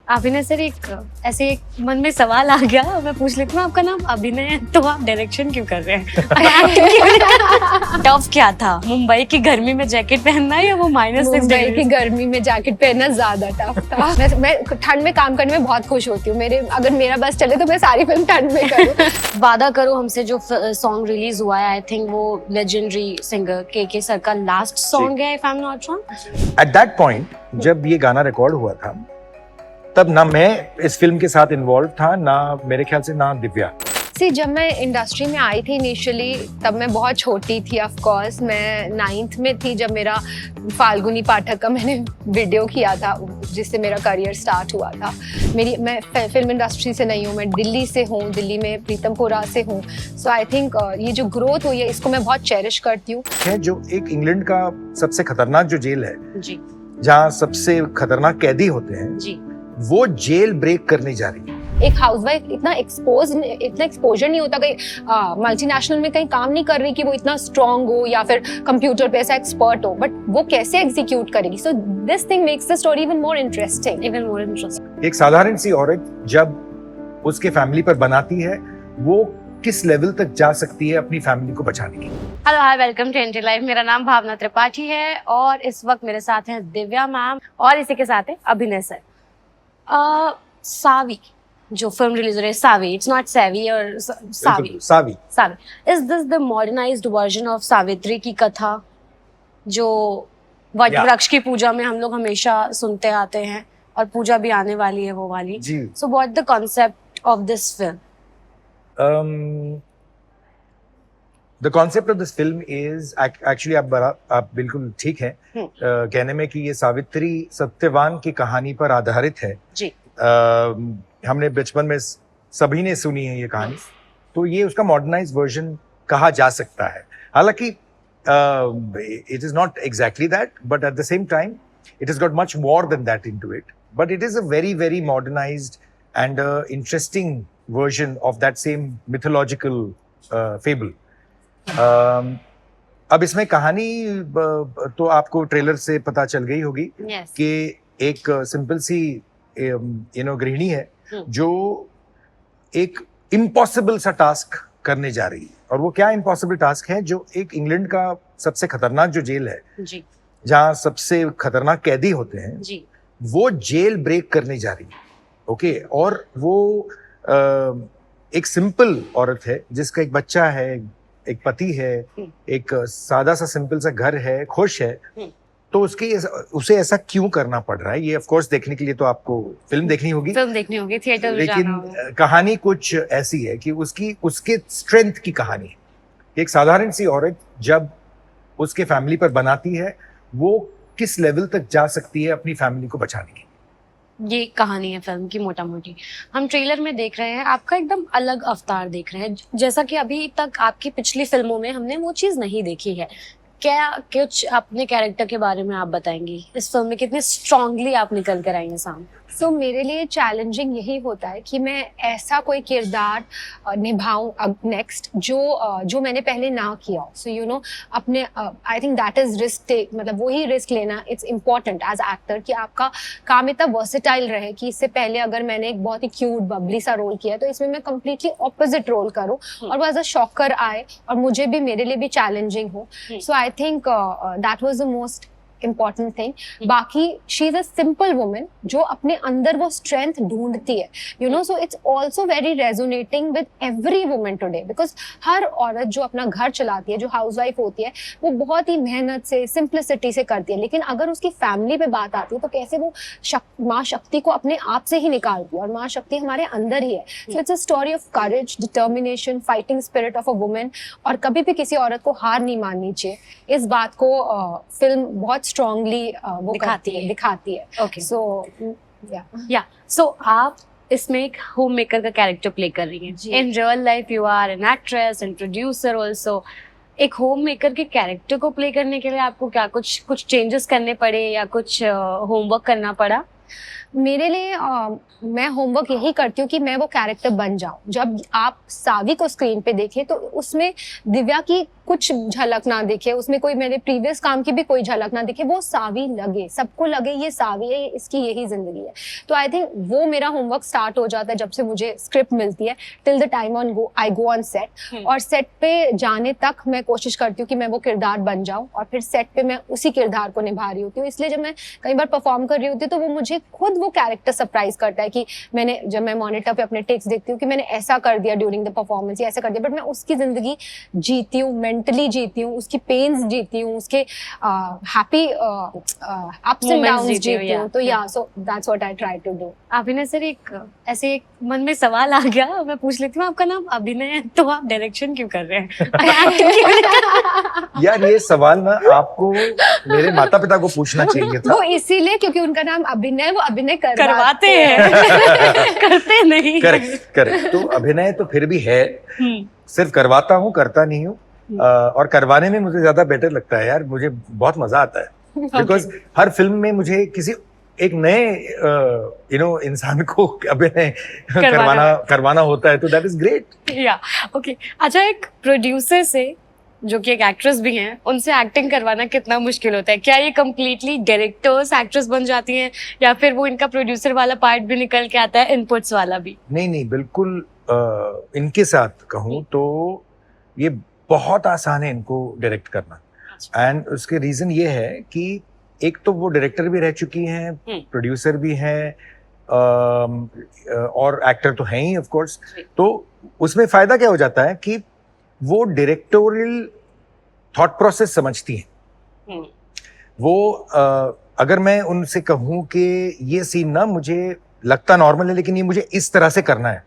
अभिनय सर, एक ऐसे एक मन में सवाल आ गया, मैं पूछ लेती हूँ, आपका नाम अभिनय है तो आप डायरेक्शन क्यों कर रहे हैं? टफ क्या था, मुंबई की गर्मी में जैकेट पहनना या वो -6 मुंबई की गर्मी में जैकेट पहनना ज्यादा टफ था। मैं ठंड में काम करने में बहुत खुश होती हूँ। अगर मेरा बस चले तो मैं सारी फिल्म ठंड में करूँ। वादा करो हमसे जो सॉन्ग रिलीज हुआ है, आई थिंक वो लेजेंडरी सिंगर के सर का लास्ट सॉन्ग है, if I am not wrong. At that point जब ये गाना रिकॉर्ड हुआ था, तब ना मैं इस फिल्म के साथ इन्वॉल्व था, ना मेरे ख्याल से ना दिव्या। जब मैं इंडस्ट्री में आई थी इनिशियली, तब मैं बहुत छोटी थी। ऑफ कोर्स मैं 9th में थी जब मेरा फाल्गुनी पाठक का मैंने वीडियो किया था, जिससे मेरा करियर स्टार्ट हुआ था। मैं फिल्म इंडस्ट्री से नहीं हूँ, मैं दिल्ली से हूँ, दिल्ली में प्रीतमपुरा से हूँ। सो आई थिंक ये जो ग्रोथ हुई है, इसको मैं बहुत चेरिश करती हूँ। जो एक इंग्लैंड का सबसे खतरनाक जो जेल है जी, जहाँ सबसे खतरनाक कैदी होते हैं जी, वो जेल ब्रेक करने जा रही है। एक हाउसवाइफ इतना एक्सपोजर नहीं होता, कहीं मल्टीनेशनल में कहीं काम नहीं कर रही कि वो इतना स्ट्रांग हो या फिर कंप्यूटर पे ऐसा एक्सपर्ट हो, बट वो कैसे एग्जीक्यूट करेगी। So this thing makes the story even more interesting. एक साधारण सी औरत जब उसके फैमिली पर बनाती है, वो किस लेवल तक जा सकती है अपनी फैमिली को बचाने की। Hello, hi, welcome to anti life. मेरा नाम भावना त्रिपाठी है और इस वक्त मेरे साथ हैं दिव्या मैम और इसी के साथ है अभिनय सर। सावी जो फिल्म रिलीज हो रही है, सावी, इट्स नॉट सैवी और Saavi, Saavi is this the modernised version of Savitri की कथा जो वट वृक्ष की पूजा में हम लोग हमेशा सुनते आते हैं और पूजा भी आने वाली है वो वाली। So what the concept of this film? The concept of this film is actually आप बिल्कुल ठीक हैं कहने में कि ये सावित्री सत्यवान की कहानी पर आधारित है। जी। हमने बचपन में सभी ने सुनी है ये कहानी, तो ये उसका मॉडर्नाइज्ड वर्जन कहा जा सकता है। हालांकि it is not exactly that, but at the same time it has got much more than that into it, but it is a very very modernized and interesting version of that same mythological fable. अब इसमें कहानी तो आपको trailer से पता चल गई होगी कि एक सिंपल सी गृहिणी है जो एक इम्पॉसिबल सा टास्क करने जा रही है। और वो क्या इम्पॉसिबल टास्क है? जो एक इंग्लैंड का सबसे खतरनाक जो जेल है, जहाँ सबसे खतरनाक कैदी होते हैं, वो जेल ब्रेक करने जा रही है। ओके, और वो एक सिंपल औरत है जिसका एक बच्चा है, एक पति है, एक सादा सा सिंपल सा घर है, खुश है। तो उसे ऐसा क्यों करना पड़ रहा है, ये ऑफ कोर्स देखने के लिए तो आपको फिल्म देखनी होगी थिएटर में, लेकिन कहानी कुछ ऐसी है कि उसके स्ट्रेंथ की कहानी है। एक साधारण सी औरत जब उसके फैमिली पर बनाती है, वो किस लेवल तक जा सकती है अपनी फैमिली को बचाने की। ये कहानी है फिल्म की मोटा मोटी। हम ट्रेलर में देख रहे हैं, आपका एकदम अलग अवतार देख रहे हैं, जैसा कि अभी तक आपकी पिछली फिल्मों में हमने वो चीज नहीं देखी है। क्या कुछ अपने कैरेक्टर के बारे में आप बताएंगी? इस फिल्म में कितने स्ट्रांगली आप निकल कर आई हैं सामने? सो मेरे लिए चैलेंजिंग यही होता है कि मैं ऐसा कोई किरदार निभाऊं अब नेक्स्ट जो मैंने पहले ना किया। सो यू नो, अपने I think that is risk take, मतलब वही रिस्क लेना इट्स इम्पॉर्टेंट एज एक्टर कि आपका काम इतना वर्सेटाइल रहे कि इससे पहले अगर मैंने एक बहुत ही क्यूट बबली सा रोल किया तो इसमें मैं कम्प्लीटली ऑपोजिट रोल करूं और वो एज अ शॉकर आए और मुझे भी, मेरे लिए भी चैलेंजिंग हो। So I think that was the most important thing. बाकी she is a simple woman जो अपने अंदर वो strength ढूंढती है, you know, so it's also very resonating with every woman today because हर औरत जो अपना घर चलाती है, जो हाउसवाइफ होती है, वो बहुत ही मेहनत से, सिंप्लिसिटी से करती है, लेकिन अगर उसकी फैमिली पे बात आती है तो कैसे वो माँ शक्ति को अपने आप से ही निकालती है और माँ शक्ति हमारे अंदर ही है। So it's a story of courage, determination, fighting spirit of a woman और कभी भी किसी औरत को हार नहीं माननी चाहिए। इस बात को फिल्म बहुत स्ट्रांगली वो दिखाती है। ओके, सो सो आप इसमें एक होम मेकर का कैरेक्टर प्ले कर रही हैं। In real life you are an actress and producer also. एक होम मेकर के कैरेक्टर को प्ले करने के लिए आपको क्या कुछ चेंजेस करने पड़े या कुछ होमवर्क करना पड़ा? मेरे लिए मैं होमवर्क यही करती हूँ कि मैं वो कैरेक्टर बन जाऊं। जब आप सावी को स्क्रीन पे देखें तो उसमें दिव्या की कुछ झलक ना दिखे, उसमें कोई मेरे प्रीवियस काम की भी कोई झलक ना दिखे, वो सावी लगे, सबको लगे ये सावी है, इसकी यही जिंदगी है। तो आई थिंक वो मेरा होमवर्क स्टार्ट हो जाता है जब से मुझे स्क्रिप्ट मिलती है till the time I go on set. और सेट पे जाने तक मैं कोशिश करती हूँ कि मैं वो किरदार बन जाऊं और फिर सेट पे मैं उसी किरदार को निभा रही होती हूँ। इसलिए जब मैं कई बार परफॉर्म कर रही होती हूँ तो वो मुझे खुद वो कैरेक्टर सरप्राइज करता है कि जब मैं मॉनिटर पे अपने टेक्स्ट देखती हूँ कि मैंने ऐसा कर दिया ड्यूरिंग द परफॉर्मेंस या ऐसा कर दिया, बट मैं उसकी जिंदगी जीती हूँ, मेंटली जीती हूँ, उसकी पेन्स जीती हूँ, उसके हैप्पी अप्स एंड डाउन्स जीती हूँ। तो yeah so that's what I try to do. Abhinay sir, एक ऐसे एक मन में सवाल आ गया, मैं पूछ लेती हूँ, आपका नाम अभिनय है तो आप डायरेक्शन क्यों कर रहे हैं? यार ये सवाल ना आपको मेरे माता पिता को पूछना चाहिए था। वो इसीलिए क्योंकि उनका नाम अभिनय, वो अभिनय करवाते हैं करते नहीं। Correct correct. तो अभिनय तो फिर भी है, सिर्फ करवाता हूँ, करता नहीं हूँ। और करवाने में मुझे ज्यादा बेटर लगता है यार, मुझे बहुत मजा आता है बिकॉज हर फिल्म में मुझे किसी एक नए इंसान को अभिनय करवाना होता है, तो दैट इज ग्रेट। या ओके, अच्छा, एक प्रोड्यूसर से जो कि एक एक्ट्रेस भी हैं, उनसे एक्टिंग करवाना कितना मुश्किल होता है? क्या ये कम्प्लीटली डायरेक्टर्स एक्ट्रेस बन जाती हैं या फिर वो इनका प्रोड्यूसर वाला पार्ट भी निकल के आता है, इनपुट्स वाला भी? नहीं, बिल्कुल इनके साथ कहूँ तो ये बहुत आसान है इनको डायरेक्ट करना। एंड उसके रीजन ये है कि एक तो वो डायरेक्टर भी रह चुकी हैं, प्रोड्यूसर भी हैं, और एक्टर तो हैं ही ऑफ कोर्स। तो उसमें फायदा क्या हो जाता है कि वो डायरेक्टोरियल थॉट प्रोसेस समझती हैं। वो अगर मैं उनसे कहूँ कि ये सीन ना मुझे लगता नॉर्मल है लेकिन ये मुझे इस तरह से करना है,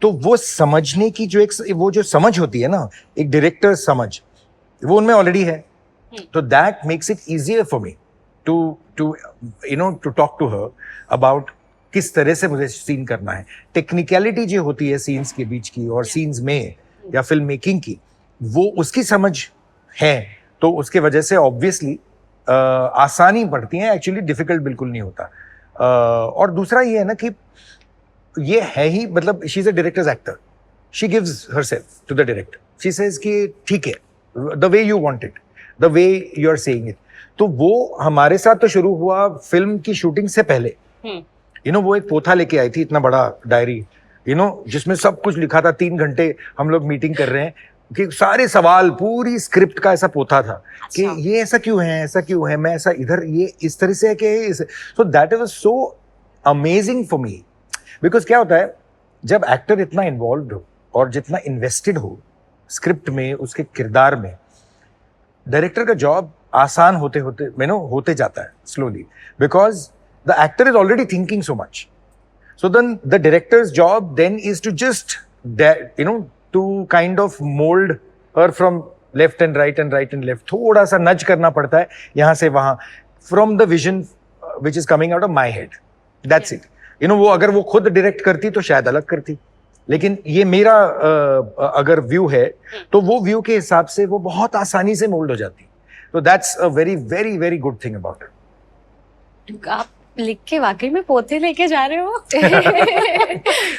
तो वो समझने की वो जो समझ होती है ना, एक डायरेक्टर समझ, वो उनमें ऑलरेडी है। तो that makes it easier for me to talk to her about किस तरह से मुझे सीन करना है। टेक्निकलिटी जो होती है सीन्स के बीच की और सीन्स में या फिल्म मेकिंग की, वो उसकी समझ है, तो उसके वजह से ऑब्वियसली आसानी पड़ती है। एक्चुअली डिफिकल्ट बिल्कुल नहीं होता। और दूसरा ये है ना कि ये है ही, मतलब she is a director's actor, she gives herself to the director, she says कि ठीक है, the way you want it, the way you are saying it. तो वो हमारे साथ तो शुरू हुआ फिल्म की शूटिंग से पहले। वो एक पोथा लेके आई थी, इतना बड़ा डायरी, जिसमें सब कुछ लिखा था। 3 घंटे हम लोग मीटिंग कर रहे हैं कि सारे सवाल, पूरी स्क्रिप्ट का ऐसा पोथा था कि ये ऐसा क्यों है, ऐसा क्यों है, मैं ऐसा इधर, ये इस तरह से है कि so that was so amazing for me. Because क्या होता है, जब एक्टर इतना इन्वॉल्व हो और जितना इन्वेस्टेड हो स्क्रिप्ट में, उसके किरदार में, डायरेक्टर का जॉब आसान होते जाता है slowly, because the actor is already thinking so much. So then the director's job then is to just to kind of mould her from left and right and left, थोड़ा सा nudge करना पड़ता है यहाँ से वहां, from the vision which is coming out of my head, that's it. वो अगर वो खुद डायरेक्ट करती तो शायद अलग करती, लेकिन ये मेरा अगर व्यू है तो वो व्यू के हिसाब से वो बहुत आसानी से मोल्ड हो जाती। तो that's a very very very good thing about it. आप लिख के वाकई में पोते लेके जा रहे हो?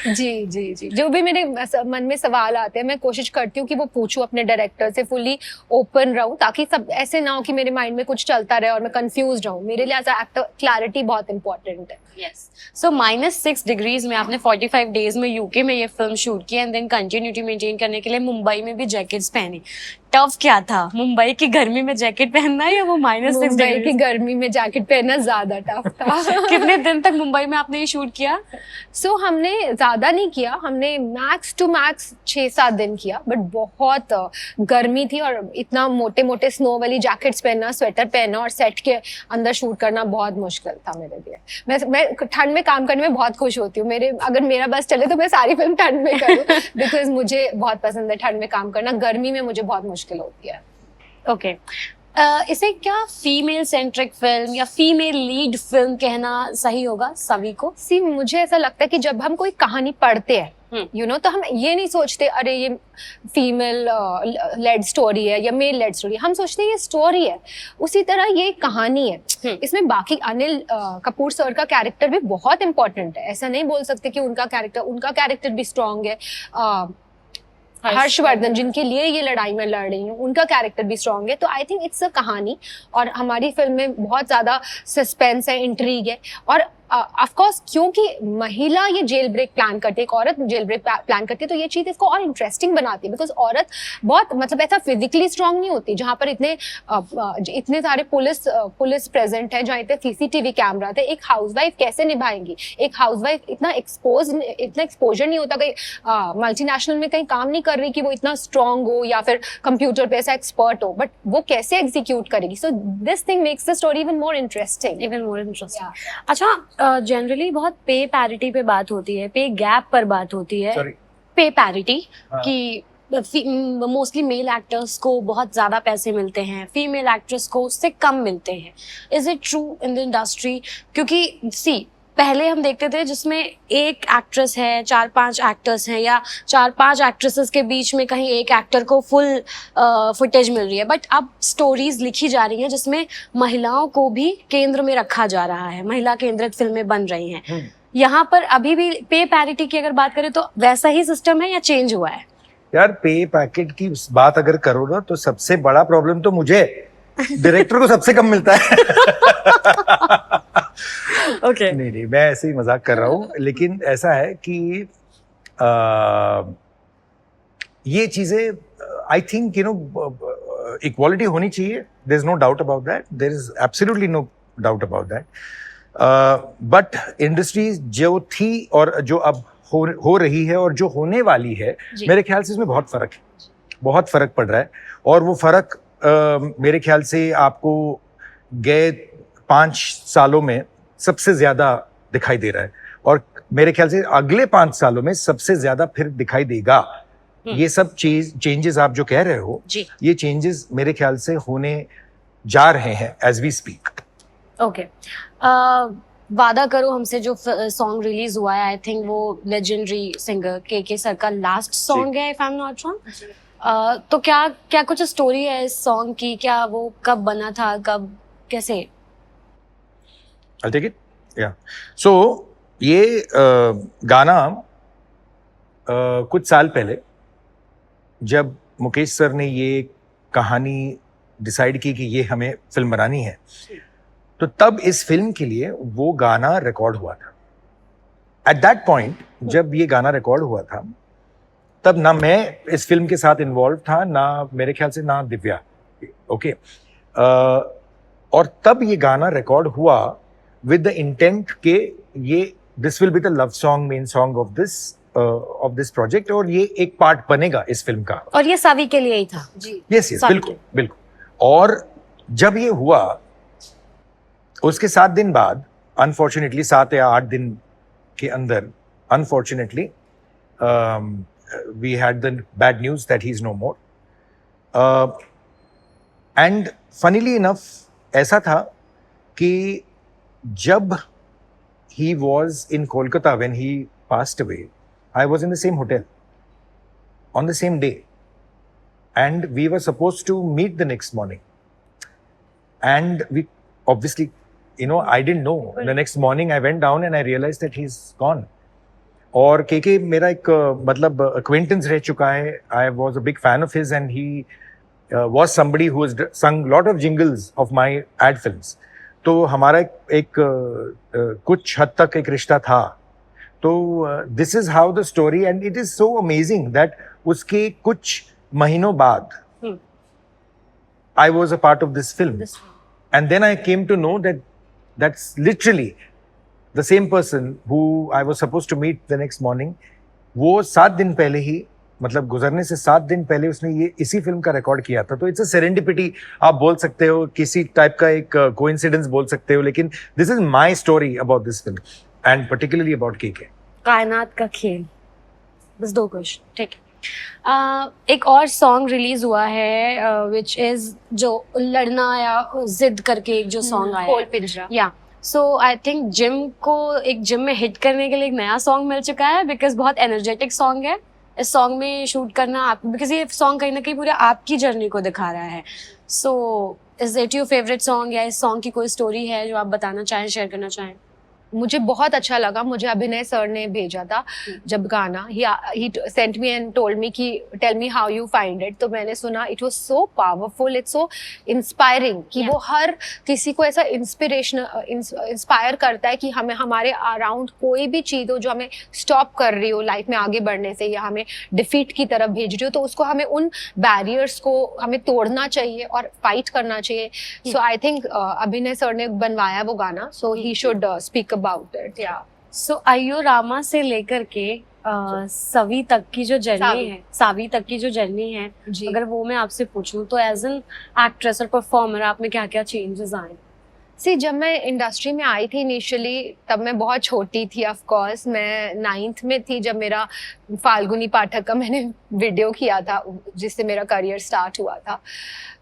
जी, जो भी मेरे मन में सवाल आते हैं मैं कोशिश करती हूँ कि वो पूछूं अपने डायरेक्टर से, फुली ओपन रहूं, ताकि सब ऐसे ना हो कि मेरे माइंड में कुछ चलता रहे और मैं कंफ्यूज रहूं। मेरे लिए एज अ एक्टर क्लैरिटी बहुत इंपॉर्टेंट है। यस। सो -6 डिग्रीज में आपने 45 डेज में यूके में ये फिल्म शूट की एंड देन कंटिन्यूटी मेंटेन करने के लिए मुंबई में भी जैकेट्स पहनी। टफ क्या था, मुंबई की गर्मी में जैकेट पहनना या वो -6 मुंबई की गर्मी में जैकेट पहनना ज्यादा टफ था। कितने दिन तक मुंबई में आपने ये शूट किया? हमने ज्यादा नहीं किया, हमने मैक्स टू मैक्स 6-7 दिन किया, बट बहुत गर्मी थी और इतना मोटे मोटे स्नो वाली जैकेट्स पहनना, स्वेटर पहनना और सेट के अंदर शूट करना बहुत मुश्किल था मेरे लिए। मैं ठंड में काम करने में बहुत खुश होती हूँ। अगर मेरा बस चले तो मैं सारी फिल्म ठंड में करूँ, बिकॉज मुझे बहुत पसंद है ठंड में काम करना। गर्मी में मुझे बहुत मुश्किल होती है। ओके, इसे क्या फीमेल सेंट्रिक फिल्म या फीमेल लीड फिल्म कहना सही होगा सभी को? सी मुझे ऐसा लगता है कि जब हम कोई कहानी पढ़ते हैं तो हम ये नहीं सोचते अरे ये फीमेल लेड स्टोरी है या मेल लेड स्टोरी, हम सोचते हैं ये स्टोरी है। उसी तरह ये एक कहानी है। इसमें बाकी अनिल कपूर सर का कैरेक्टर भी बहुत इंपॉर्टेंट है, ऐसा नहीं बोल सकते कि उनका कैरेक्टर भी स्ट्रांग है। हर्षवर्धन जिनके लिए ये लड़ाई मैं लड़ रही हूँ उनका कैरेक्टर भी स्ट्रांग है। तो आई थिंक इट्स अ कहानी, और हमारी फिल्म में बहुत ज्यादा सस्पेंस है, इंट्रीग है, और ऑफ कोर्स क्योंकि महिला ये जेल ब्रेक प्लान करती है, एक औरत जेल ब्रेक प्लान करती है, तो ये चीज इसको और इंटरेस्टिंग बनाती है। बिकॉज औरत बहुत मतलब ऐसा फिजिकली स्ट्रांग नहीं होती, जहाँ पर इतने सारे पुलिस प्रेजेंट है, जहाँ इतने सीसीटीवी कैमरा थे, एक हाउसवाइफ कैसे निभाएंगी? एक हाउसवाइफ इतना एक्सपोजर नहीं होता, कहीं मल्टीनेशनल में कहीं काम नहीं कर रही कि वो इतना स्ट्रांग हो या फिर कंप्यूटर पे ऐसा एक्सपर्ट हो, बट वो कैसे एग्जीक्यूट करेगी? So this thing makes the story even more interesting. अच्छा, जनरली बहुत पे पैरिटी पे बात होती है, पे गैप पर बात होती है। पे पैरिटी कि मोस्टली मेल एक्टर्स को बहुत ज्यादा पैसे मिलते हैं, फीमेल एक्ट्रेस को उससे कम मिलते हैं। Is it true in the industry? क्योंकि पहले हम देखते थे जिसमें एक एक्ट्रेस है, 4-5 एक्टर्स हैं, या 4-5 एक्ट्रेसेस के बीच में कहीं एक एक्टर को फुल फुटेज मिल रही है। बट अब स्टोरीज लिखी जा रही हैं जिसमें महिलाओं को भी केंद्र में रखा जा रहा है, महिला केंद्रित फिल्में बन रही हैं। यहाँ पर अभी भी पे पैरिटी की अगर बात करें तो वैसा ही सिस्टम है या चेंज हुआ है? यार पे पैकेट की बात अगर करो ना तो सबसे बड़ा प्रॉब्लम तो मुझे, डायरेक्टर को सबसे कम मिलता है। Okay. नहीं, मैं ऐसे ही मजाक कर रहा हूँ, लेकिन ऐसा है कि ये चीजें आई थिंक इक्वालिटी होनी चाहिए। There is no doubt about that, there is absolutely no doubt about that. But industry जो थी और जो अब हो रही है और जो होने वाली है, मेरे ख्याल से इसमें बहुत फर्क पड़ रहा है। और वो फर्क मेरे ख्याल से आपको गए 5 सालों में सबसे ज्यादा दिखाई दे रहा है, और मेरे ख्याल से अगले 5 सालों में सबसे ज्यादा फिर दिखाई देगा। ये सब चेंजेस आप जो कह रहे हो, ये चेंजेस मेरे ख्याल से होने जा रहे हैं एज वी स्पीक। ओके, वादा करो हमसे जो सॉन्ग रिलीज हुआ है, आई थिंक वो लेजेंडरी सिंगर के सर का लास्ट सॉन्ग है, if I am not wrong. तो क्या कुछ स्टोरी है इस सॉन्ग की? क्या वो कब बना था, कब कैसे? I'll take it. Yeah. So ये गाना कुछ साल पहले जब मुकेश सर ने ये कहानी डिसाइड की कि ये हमें फिल्म बनानी है, तो तब इस फिल्म के लिए वो गाना रिकॉर्ड हुआ था। एट दैट पॉइंट जब ये गाना रिकॉर्ड हुआ था, तब ना मैं इस फिल्म के साथ इन्वॉल्व था, ना मेरे ख्याल से ना दिव्या। ओके, और तब ये गाना रिकॉर्ड हुआ with the intent के ये this will be the love song, main song of this project, और ये एक पार्ट बनेगा इस फिल्म का, और ये सभी के लिए ही था। जी, yes, बिल्कुल। और जब ये हुआ उसके 7 दिन बाद, अनफॉर्चुनेटली 7 या 8 दिन के अंदर, unfortunately we had the bad news that he is no more. And funnily enough ऐसा था कि जब he was in Kolkata when he passed away, I was in the same hotel on the same day, and we were supposed to meet the next morning, and we obviously, I didn't know. The next morning I went down and I realized that he's gone. और केके मेरा एक मतलब acquaintance रह चुका है. I was a big fan of his, and he was somebody who has sung lot of jingles of my ad films. तो हमारा एक कुछ हद तक एक रिश्ता था. तो this is how the story, and it is so amazing that उसके कुछ महीनों बाद I was a part of this film, and then I came to know that that's literally the same person who I was suppose to meet the next morning. वो 7 दिन पहले ही, मतलब गुजरने से 7 दिन पहले उसने ये इसी फिल्म का रिकॉर्ड किया था. तो इट्स अ सेरेंडिपिटी आप बोल सकते हो, किसी टाइप का एक कोइंसिडेंस बोल सकते हो, लेकिन this is my story about this film and particularly about KK. कायनात का खेल. बस 2 क्वेश्चन, ठीक है. एक और सॉन्ग रिलीज हुआ है विच इज जो लड़ना या जिद करके एक जो सॉन्ग आया खोल पिंजरा। या सो आई थिंक जिम को एक जिम में हिट करने के लिए एक नया सॉन्ग मिल चुका है बिकॉज बहुत एनर्जेटिक सॉन्ग है। इस सॉन्ग में शूट करना आप बिकॉज ये सॉन्ग कहीं ना कहीं पूरे आपकी जर्नी को दिखा रहा है। So is it your favourite song या इस सॉन्ग की कोई स्टोरी है जो आप बताना चाहें, शेयर करना चाहें? मुझे बहुत अच्छा लगा, मुझे अभिनय सर ने भेजा था जब गाना, he sent me and told me कि tell me how you find it, तो मैंने सुना, it was so powerful, it's so inspiring कि वो हर किसी को ऐसा इंस्पायर करता है कि हमें हमारे अराउंड कोई भी चीज़ हो जो हमें स्टॉप कर रही हो लाइफ में आगे बढ़ने से या हमें डिफीट की तरफ भेज रही हो, तो उसको हमें उन बैरियर्स को हमें तोड़ना चाहिए और फाइट करना चाहिए। सो आई थिंक अभिनय सर ने बनवाया वो गाना, so he should speak about it, yeah. So अय्यो रामा से लेकर के सवी तक की जो जर्नी है, सावी तक की जो जर्नी है, अगर वो मैं आपसे पूछूं तो एज एन एक्ट्रेस और परफॉर्मर आप में क्या क्या चेंजेस आए? सी जब मैं इंडस्ट्री में आई थी इनिशियली तब मैं बहुत छोटी थी, ऑफ कोर्स मैं 9th में थी जब मेरा फाल्गुनी पाठक का मैंने वीडियो किया था जिससे मेरा करियर स्टार्ट हुआ था।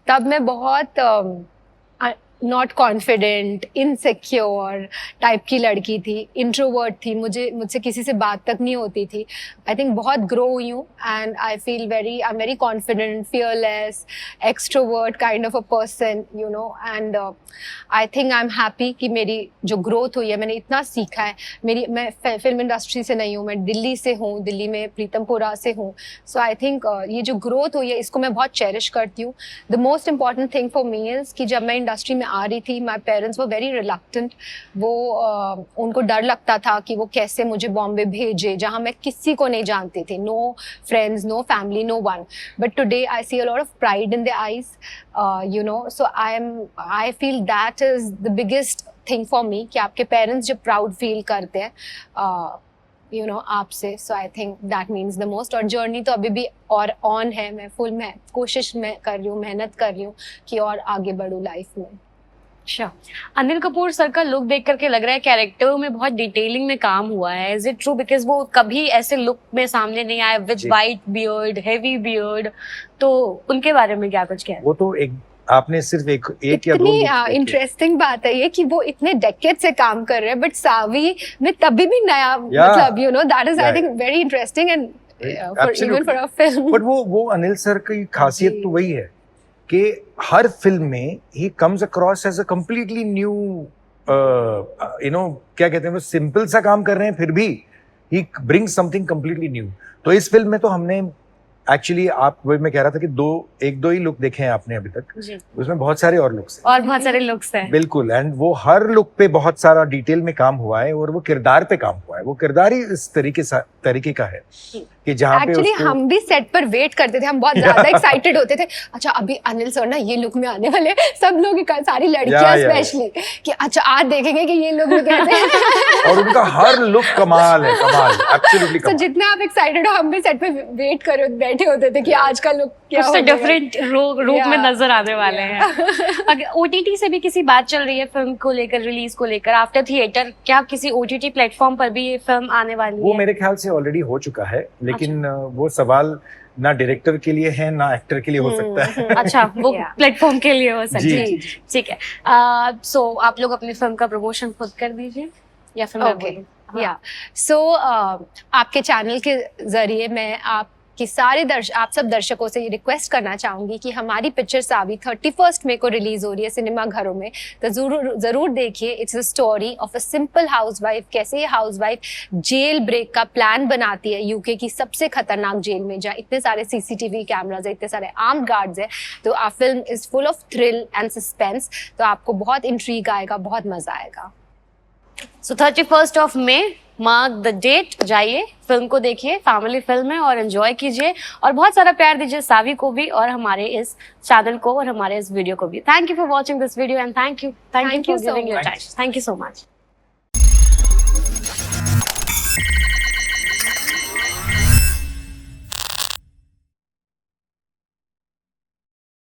तब मैं बहुत नॉट कॉन्फिडेंट, इनसिक्योर टाइप की लड़की थी, इंट्रोवर्ट थी, मुझसे किसी से बात तक नहीं होती थी। आई थिंक बहुत ग्रो हुई हूँ and I am very confident, fearless, extrovert kind of a person, you know, and I think I am happy कि मेरी जो ग्रोथ हुई है, मैंने इतना सीखा है। मैं फिल्म इंडस्ट्री से नहीं हूँ, मैं दिल्ली से हूँ, दिल्ली में प्रीतमपुरा से हूँ। सो आई थिंक ये जो ग्रोथ हुई है इसको मैं बहुत चेरिश करती हूँ। The most important thing for me is कि जब मैं इंडस्ट्री में आ रही थी, my parents were very reluctant. वो उनको डर लगता था कि वो कैसे मुझे बॉम्बे भेजे जहाँ मैं किसी को नहीं जानती थी, no friends, no family, no one. But today I see a lot of pride in the eyes, you know, so I feel that is the biggest thing for me कि आपके पेरेंट्स जब प्राउड फील करते हैं you know आपसे, so I think that means the most. और journey तो अभी भी और ऑन है, मैं फुल में कोशिश में कर रही हूँ, मेहनत कर रही हूँ कि और आगे बढ़ूँ लाइफ में। अच्छा, अनिल कपूर सर का लुक देख करके लग रहा है कैरेक्टर में बहुत डिटेलिंग में काम हुआ है। Is it true? बिकॉज वो कभी ऐसे लुक में सामने नहीं आए with white beard, heavy beard, तो उनके बारे में क्या कुछ कहना? वो तो एक आपने सिर्फ एक या दो इंटरेस्टिंग बात है ये कि वो इतने डेकेड से काम कर रहे हैं बट सावी में तभी भी नया मतलब you know that is I think very interesting and even for a film. But वो अनिल सर की खासियत तो वही है कि हर फिल्म में ही comes across as a completely new, you know, क्या कहते हैं, वो सिंपल सा काम कर रहे हैं फिर भी he brings something completely new. तो इस फिल्म में तो हमने एक्चुअली मैं कह रहा था कि एक दो ही लुक देखे हैं आपने अभी तक, उसमें बहुत सारे और लुक्स हैं, और बहुत सारे लुक्स हैं बिल्कुल। एंड वो हर लुक पे बहुत सारा डिटेल में काम हुआ है और वो किरदार पे काम हुआ है। वो किरदार ही इस तरीके का है कि जहाँ पे एक्चुअली हम भी सेट पर वेट करते थे, हम बहुत ज्यादा एक्साइटेड होते थे। अच्छा अभी अनिल सर ना ये लुक में आने वाले, सब लोग सारी लड़कियां स्पेशली कि अच्छा आज देखेंगे कि ये लुक में कैसे हैं। और उनका हर लुक कमाल है, कमाल, एब्सोल्युटली कमाल। तो जितना आप एक्साइटेड हो, हम भी सेट पे वेट कर बैठे होते थे कि आज का लुक क्या होगा, डिफरेंट रूप में नजर आने वाले हैं। अगर ओटीटी से भी किसी बात चल रही है फिल्म को लेकर, रिलीज को लेकर, आफ्टर थिएटर, क्या किसी ओटीटी प्लेटफॉर्म पर भी ये फिल्म आने वाली है? वो मेरे ख्याल से ऑलरेडी हो चुका है, लेकिन वो सवाल ना डायरेक्टर के लिए है ना एक्टर के लिए हो सकता है। अच्छा, वो प्लेटफॉर्म के लिए हो सकता है, ठीक है। सो आप लोग अपनी फिल्म का प्रमोशन खुद कर दीजिए या फिर मैं बोलूं? या सो आपके चैनल के जरिए मैं आप सब दर्शकों से ये रिक्वेस्ट करना चाहूंगी कि हमारी पिक्चर सावी 31 मई को रिलीज हो रही है सिनेमा घरों में, तो जरूर देखिए। It's a story of a simple housewife, कैसे ये हाउसवाइफ जेल ब्रेक का प्लान बनाती है यूके की सबसे खतरनाक जेल में, जहाँ इतने सारे सीसीटीवी कैमराज है, इतने सारे आर्म्ड गार्ड्स है। तो a film is full of thrill and suspense, तो आपको बहुत इंट्रीग आएगा, बहुत मजा आएगा। So 31 of May, mark the date, जाइए फिल्म को देखिए, फैमिली फिल्म है और एंजॉय कीजिए और बहुत सारा प्यार दीजिए सावी को भी और हमारे इस चैनल को और हमारे इस वीडियो को भी। Thank you for watching this video and thank you for giving your time. Thank you so much.